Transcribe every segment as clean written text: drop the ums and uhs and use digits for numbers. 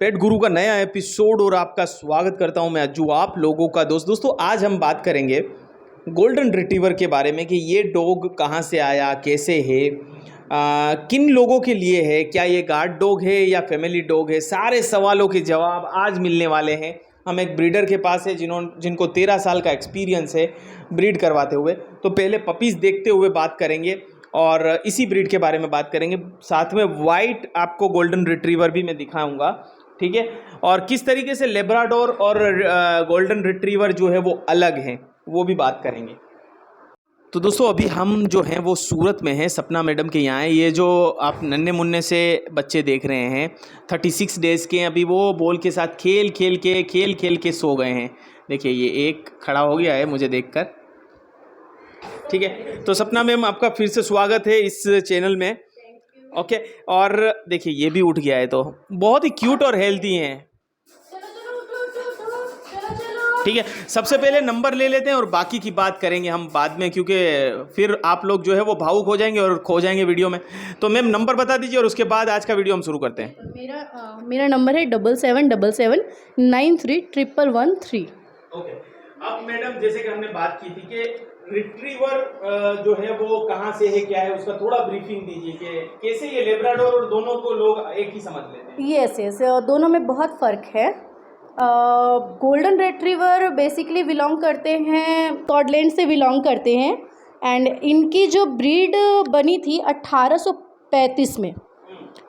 पेट गुरु का नया एपिसोड और आपका स्वागत करता हूं मैं अज्जू, आप लोगों का दोस्तों आज हम बात करेंगे गोल्डन रिट्रीवर के बारे में कि ये डॉग कहां से आया, कैसे है, किन लोगों के लिए है, क्या ये गार्ड डॉग है या फैमिली डॉग है। सारे सवालों के जवाब आज मिलने वाले हैं। हम एक ब्रीडर के पास है जिनको 13 साल का एक्सपीरियंस है ब्रीड करवाते हुए। तो पहले पपीज़ देखते हुए बात करेंगे और इसी ब्रीड के बारे में बात करेंगे। साथ में वाइट आपको गोल्डन रिट्रीवर भी मैं दिखाऊंगा, ठीक है। और किस तरीके से लेब्राडोर और गोल्डन रिट्रीवर जो है वो अलग हैं, वो भी बात करेंगे। तो दोस्तों अभी हम जो हैं वो सूरत में हैं, सपना मैडम के यहाँ है। ये जो आप नन्हे मुन्ने से बच्चे देख रहे हैं 36 डेज़ के, अभी वो बॉल के साथ खेल खेल के सो गए हैं। देखिए ये एक खड़ा हो गया है मुझे देखकर, ठीक है। तो सपना मैम आपका फिर से स्वागत है इस चैनल में, ओके। और देखिए ये भी उठ गया है, तो बहुत ही क्यूट और हेल्दी हैं, ठीक है। सबसे पहले नंबर ले लेते हैं और बाकी की बात करेंगे हम बाद में, क्योंकि फिर आप लोग जो है वो भावुक हो जाएंगे और खो जाएंगे वीडियो में। तो मैम नंबर बता दीजिए और उसके बाद आज का वीडियो हम शुरू करते हैं। मेरा नंबर है 7777931113। ओके। अब मैडम जैसे कि हमने बात की थी कि रिट्रीवर जो है वो कहाँ से है, क्या है, उसका थोड़ा ब्रीफिंग दीजिए कि कैसे ये लेब्राडोर और दोनों को लोग एक ही समझ लेते हैं। यस, दोनों में बहुत फ़र्क है। गोल्डन रिट्रीवर बेसिकली बिलोंग करते हैं, स्कॉटलैंड से बिलोंग करते हैं। एंड इनकी जो ब्रीड बनी थी 1835 में,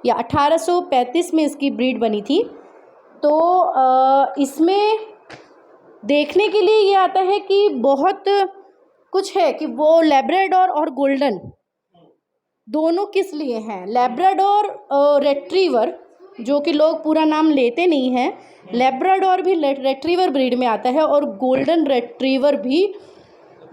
या 1835 में इसकी ब्रीड बनी थी। तो इसमें देखने के लिए ये आता है कि बहुत कुछ है कि वो लेब्राडोर और गोल्डन दोनों किस लिए हैं। लेब्राडोर रिट्रीवर, जो कि लोग पूरा नाम लेते नहीं हैं, लेब्राडोर भी रिट्रीवर ब्रीड में आता है और गोल्डन रिट्रीवर भी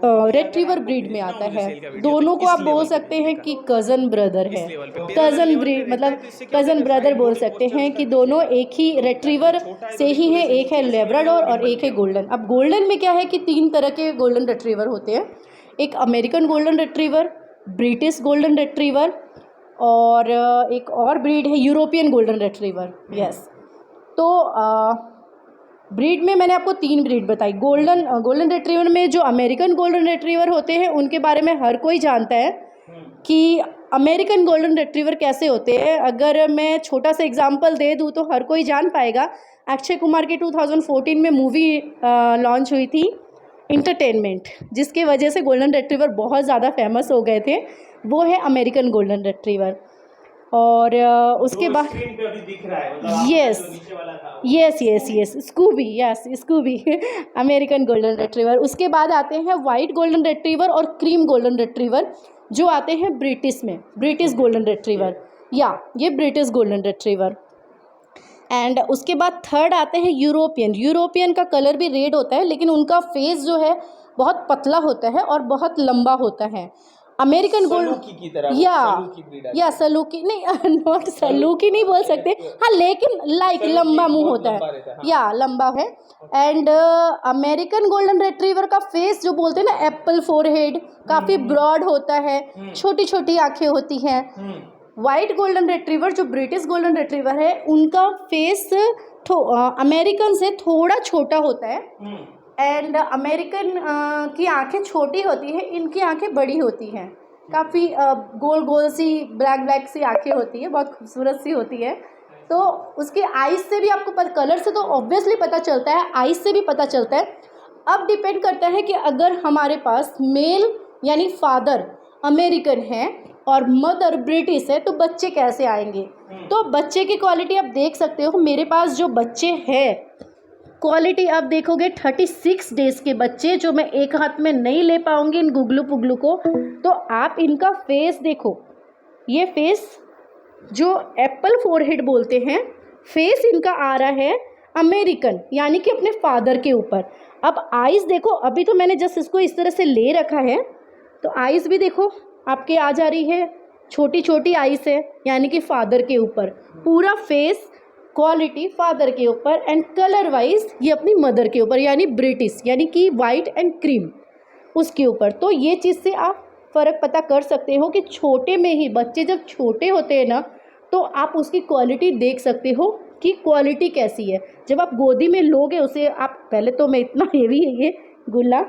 रिट्रीवर ब्रीड में आता है। दोनों को आप बोल सकते हैं कि कज़न ब्रदर है, कज़न ब्रीड मतलब कज़न ब्रदर बोल सकते हैं कि दोनों एक ही रिट्रीवर से ही हैं। एक है लेब्राडोर और एक है गोल्डन। अब गोल्डन में क्या है कि 3 तरह के गोल्डन रिट्रीवर होते हैं। एक American golden retriever, British golden retriever और एक और ब्रीड है यूरोपियन गोल्डन रिट्रीवर। यस, तो ब्रीड में मैंने आपको 3 ब्रीड बताई। गोल्डन रिट्रीवर में जो अमेरिकन गोल्डन रिट्रीवर होते हैं उनके बारे में हर कोई जानता है कि अमेरिकन गोल्डन रिट्रीवर कैसे होते हैं। अगर मैं छोटा सा एग्जांपल दे दूं तो हर कोई जान पाएगा। अक्षय कुमार की 2014 में मूवी लॉन्च हुई थी इंटरटेनमेंट, जिसके वजह से गोल्डन रिट्रीवर बहुत ज़्यादा फेमस हो गए थे। वो है अमेरिकन गोल्डन रिट्रीवर। और उसके बाद yes Scooby American golden retriever. उसके बाद आते हैं वाइट गोल्डन रिट्रीवर और क्रीम गोल्डन रिट्रीवर, जो आते हैं ब्रिटिश में, ब्रिटिश गोल्डन रिट्रीवर, या ये ब्रिटिश गोल्डन रिट्रीवर। एंड उसके बाद थर्ड आते हैं यूरोपियन का कलर भी रेड होता है, लेकिन उनका फेस जो है बहुत पतला होता है और बहुत लंबा होता है। अमेरिकन गोल्डन या सलूकी नहीं, नॉट सलूकी नहीं बोल सकते, हाँ, लेकिन लाइक लंबा मुंह होता है, या लंबा है। एंड अमेरिकन गोल्डन रिट्रीवर का फेस जो बोलते हैं ना, एप्पल फोरहेड, काफ़ी ब्रॉड होता है, छोटी छोटी आंखें होती हैं। वाइट गोल्डन रिट्रीवर जो ब्रिटिश गोल्डन रिट्रीवर है, उनका फेस अमेरिकन से थोड़ा छोटा होता है। एंड अमेरिकन की आंखें छोटी होती हैं, इनकी आंखें बड़ी होती हैं, काफ़ी गोल गोल सी ब्लैक सी आंखें होती है, बहुत खूबसूरत सी होती है। तो उसके आइज़ से भी आपको कलर से तो ऑब्वियसली पता चलता है, आइज़ से भी पता चलता है। अब डिपेंड करता है कि अगर हमारे पास मेल यानी फादर अमेरिकन है और मदर ब्रिटिश है तो बच्चे कैसे आएंगे। तो बच्चे की क्वालिटी आप देख सकते हो। मेरे पास जो बच्चे हैं, क्वालिटी आप देखोगे 36 डेज़ के बच्चे, जो मैं एक हाथ में नहीं ले पाऊंगी इन गुगलू पुगलू को। तो आप इनका फेस देखो, ये फेस जो एप्पल फोरहेड बोलते हैं, फेस इनका आ रहा है अमेरिकन, यानी कि अपने फादर के ऊपर। अब आइज़ देखो, अभी तो मैंने जस्ट इसको इस तरह से ले रखा है, तो आइज़ भी देखो आपके आ जा रही है, छोटी छोटी आइज़ है, यानी कि फादर के ऊपर। पूरा फेस क्वालिटी फादर के ऊपर, एंड कलर वाइज ये अपनी मदर के ऊपर, यानी ब्रिटिश, यानी कि वाइट एंड क्रीम उसके ऊपर। तो ये चीज़ से आप फ़र्क पता कर सकते हो कि छोटे में ही, बच्चे जब छोटे होते हैं ना, तो आप उसकी क्वालिटी देख सकते हो कि क्वालिटी कैसी है। जब आप गोदी में लोगे उसे, आप पहले तो मैं इतना हेवी है ये गुल्ला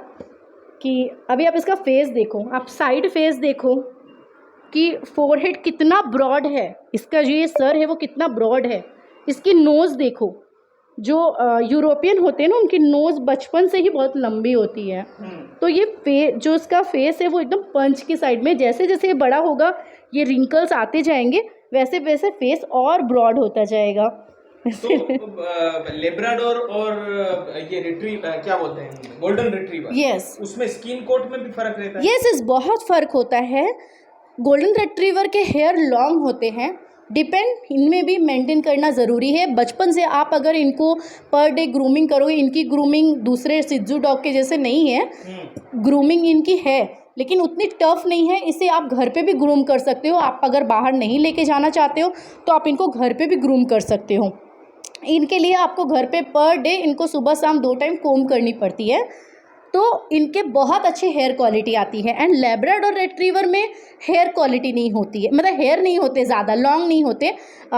कि अभी आप इसका फेस देखो, आप साइड फेस देखो कि फोरहेड कितना ब्रॉड है, इसका जो ये सर है वो कितना ब्रॉड है। इसकी नोज़ देखो, जो यूरोपियन होते हैं ना उनकी नोज़ बचपन से ही बहुत लंबी होती है। तो ये जो इसका फेस है वो एकदम पंच की साइड में, जैसे जैसे ये बड़ा होगा ये रिंकल्स आते जाएंगे, वैसे वैसे फेस और ब्रॉड होता जाएगा। तो लेब्राडोर और ये रिट्रीवर क्या बोलते हैं, गोल्डन रिट्रीवर, यस, उसमें स्किन कोट में भी फर्क रहता है? यस, बहुत फ़र्क होता है। गोल्डन रिट्रीवर के हेयर लॉन्ग होते हैं, डिपेंड, इनमें भी मेंटेन करना ज़रूरी है। बचपन से आप अगर इनको पर डे ग्रूमिंग करोगे, इनकी ग्रूमिंग दूसरे सिज्जू डॉग के जैसे नहीं है, ग्रूमिंग इनकी है लेकिन उतनी टफ नहीं है। इसे आप घर पे भी ग्रूम कर सकते हो। आप अगर बाहर नहीं लेके जाना चाहते हो तो आप इनको घर पे भी ग्रूम कर सकते हो। इनके लिए आपको घर पे पर डे इनको सुबह शाम 2 टाइम कोम करनी पड़ती है, तो इनके बहुत अच्छी हेयर क्वालिटी आती है। एंड लैब्राडोर रिट्रीवर में हेयर क्वालिटी नहीं होती है, मतलब हेयर नहीं होते, ज़्यादा लॉन्ग नहीं होते।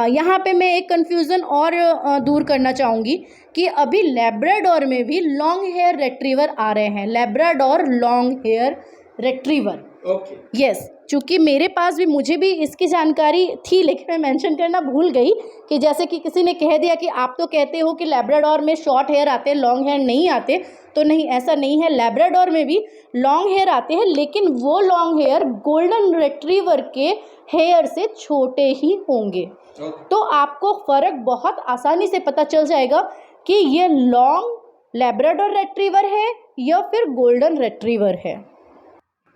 यहाँ पे मैं एक कन्फ्यूज़न और दूर करना चाहूँगी कि अभी लैब्राडोर में भी लॉन्ग हेयर रिट्रीवर आ रहे हैं, Labrador long hair retriever. Okay, yes, चूँकि मेरे पास भी, मुझे भी इसकी जानकारी थी लेकिन मैं मेंशन करना भूल गई कि जैसे कि किसी ने कह दिया कि आप तो कहते हो कि लैब्राडोर में शॉर्ट हेयर आते हैं, लॉन्ग हेयर नहीं आते, तो नहीं, ऐसा नहीं है। लैब्राडोर में भी लॉन्ग हेयर आते हैं लेकिन वो लॉन्ग हेयर गोल्डन रिट्रीवर के हेयर से छोटे ही होंगे। तो आपको फ़र्क बहुत आसानी से पता चल जाएगा कि ये लॉन्ग लैब्राडोर रिट्रीवर है या फिर गोल्डन रिट्रीवर है।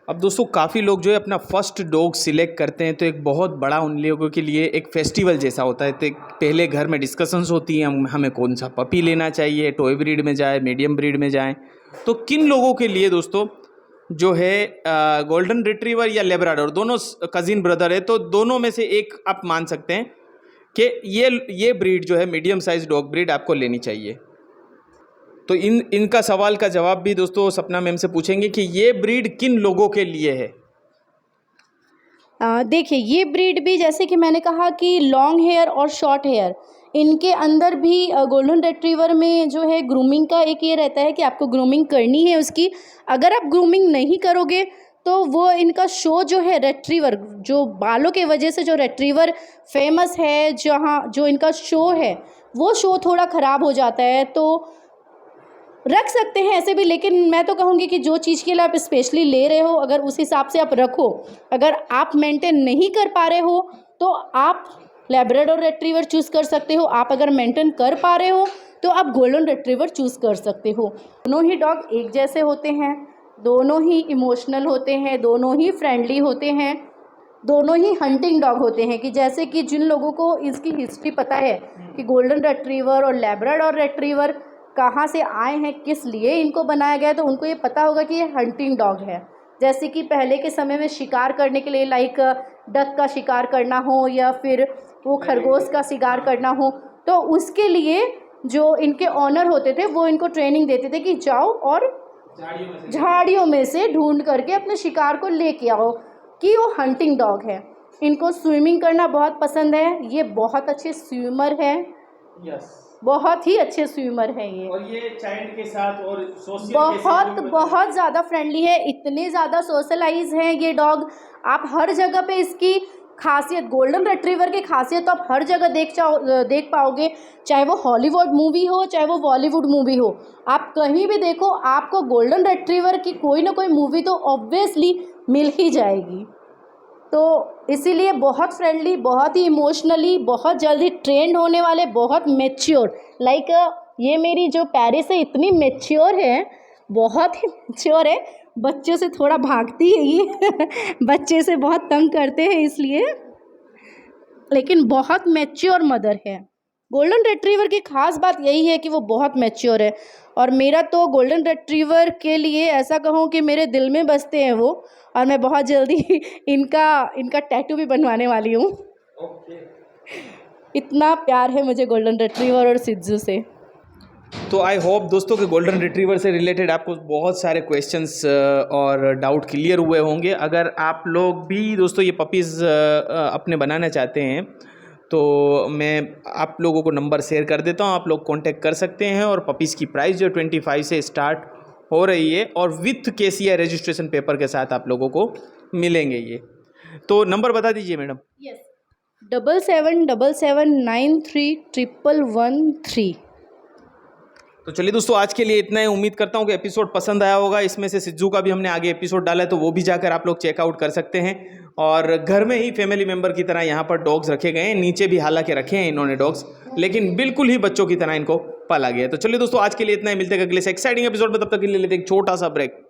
अब दोस्तों काफ़ी लोग जो है अपना फर्स्ट डॉग सिलेक्ट करते हैं तो एक बहुत बड़ा उन लोगों के लिए एक फेस्टिवल जैसा होता है। तो पहले घर में डिस्कशंस होती हैं, हमें कौन सा पपी लेना चाहिए, टॉय ब्रीड में जाए, मीडियम ब्रीड में जाए। तो किन लोगों के लिए दोस्तों जो है गोल्डन रिट्रीवर या लेब्राडोर, दोनों कज़िन ब्रदर है, तो दोनों में से एक आप मान सकते हैं कि ये ब्रीड जो है मीडियम साइज डॉग ब्रीड आपको लेनी चाहिए। तो इनका सवाल का जवाब भी दोस्तों सपना मैम से पूछेंगे कि ये ब्रीड किन लोगों के लिए है। देखिए, ये ब्रीड भी जैसे कि मैंने कहा कि लॉन्ग हेयर और शॉर्ट हेयर, इनके अंदर भी गोल्डन रिट्रीवर में जो है ग्रूमिंग का एक ये रहता है कि आपको ग्रूमिंग करनी है उसकी। अगर आप ग्रूमिंग नहीं करोगे तो वो इनका शो जो है रिट्रीवर, जो बालों के वजह से जो रिट्रीवर फेमस है, जहाँ जो इनका शो है वो शो थोड़ा ख़राब हो जाता है। तो रख सकते हैं ऐसे भी, लेकिन मैं तो कहूँगी कि जो चीज़ के लिए आप स्पेशली ले रहे हो अगर उस हिसाब से आप रखो। अगर आप मेंटेन नहीं कर पा रहे हो तो आप लैब्राडोर रिट्रीवर चूज़ कर सकते हो। आप अगर मेंटेन कर पा रहे हो तो आप गोल्डन रिट्रीवर चूज़ कर सकते हो। दोनों ही डॉग एक जैसे होते हैं, दोनों ही इमोशनल होते हैं, दोनों ही फ्रेंडली होते हैं, दोनों ही हंटिंग डॉग होते हैं। कि जैसे कि जिन लोगों को इसकी हिस्ट्री पता है कि गोल्डन रिट्रीवर और लैब्राडोर रिट्रीवर कहाँ से आए हैं, किस लिए इनको बनाया गया है, तो उनको ये पता होगा कि ये हंटिंग डॉग है। जैसे कि पहले के समय में शिकार करने के लिए, लाइक डक का शिकार करना हो या फिर वो खरगोश का शिकार करना हो, तो उसके लिए जो इनके ऑनर होते थे वो इनको ट्रेनिंग देते थे कि जाओ और झाड़ियों में से ढूंढ करके अपने शिकार को लेके आओ, कि वो हंटिंग डॉग है। इनको स्विमिंग करना बहुत पसंद है, ये बहुत अच्छे स्विमर है। यस, बहुत ही अच्छे स्विमर हैं ये, और ये चाइल्ड के साथ और सोशल बहुत ज़्यादा फ्रेंडली है, इतने ज़्यादा सोशलाइज हैं ये डॉग। आप हर जगह पे इसकी खासियत, गोल्डन रिट्रीवर की खासियत तो आप हर जगह देख पाओगे, चाहे वो हॉलीवुड मूवी हो चाहे वो बॉलीवुड मूवी हो। आप कहीं भी देखो आपको गोल्डन रिट्रीवर की कोई ना कोई मूवी तो ऑब्वियसली मिल ही जाएगी। तो इसीलिए बहुत फ्रेंडली, बहुत ही इमोशनली, बहुत जल्दी ट्रेंड होने वाले, बहुत मैच्योर। लाइक ये मेरी जो पेरिस है इतनी मैच्योर है, बहुत ही मैच्योर है। बच्चों से थोड़ा भागती है ये बच्चे से बहुत तंग करते हैं इसलिए, लेकिन बहुत मैच्योर मदर है। गोल्डन रिट्रीवर की ख़ास बात यही है कि वो बहुत मैच्योर है। और मेरा तो गोल्डन रिट्रीवर के लिए ऐसा कहूँ कि मेरे दिल में बसते हैं वो, और मैं बहुत जल्दी इनका टैटू भी बनवाने वाली हूँ। इतना प्यार है मुझे गोल्डन रिट्रीवर और सिज्जू से। तो आई होप दोस्तों कि गोल्डन रिट्रीवर से रिलेटेड आपको बहुत सारे क्वेश्चंस और डाउट क्लियर हुए होंगे। अगर आप लोग भी दोस्तों ये पपीज़ अपने बनाना चाहते हैं तो मैं आप लोगों को नंबर शेयर कर देता हूँ, आप लोग कांटेक्ट कर सकते हैं। और पपीज़ की प्राइस जो 25 से स्टार्ट हो रही है और विथ केसीआई रजिस्ट्रेशन पेपर के साथ आप लोगों को मिलेंगे ये। तो नंबर बता दीजिए मैडम। यस, 7777931113। तो चलिए दोस्तों, आज के लिए इतना ही। उम्मीद करता हूँ कि एपिसोड पसंद आया होगा। इसमें से सिज्जू का भी हमने आगे एपिसोड डाला है, तो वो भी जाकर आप लोग चेकआउट कर सकते हैं। और घर में ही फैमिली मेंबर की तरह यहाँ पर डॉग्स रखे गए हैं। नीचे भी हालांकि रखे हैं इन्होंने डॉग्स, लेकिन बिल्कुल ही बच्चों की तरह इनको पाला गया है। तो चलिए दोस्तों, आज के लिए इतना ही। मिलते हैं अगले से एक्साइटिंग एपिसोड में, तब तक के लिए लेते हैं एक छोटा सा ब्रेक।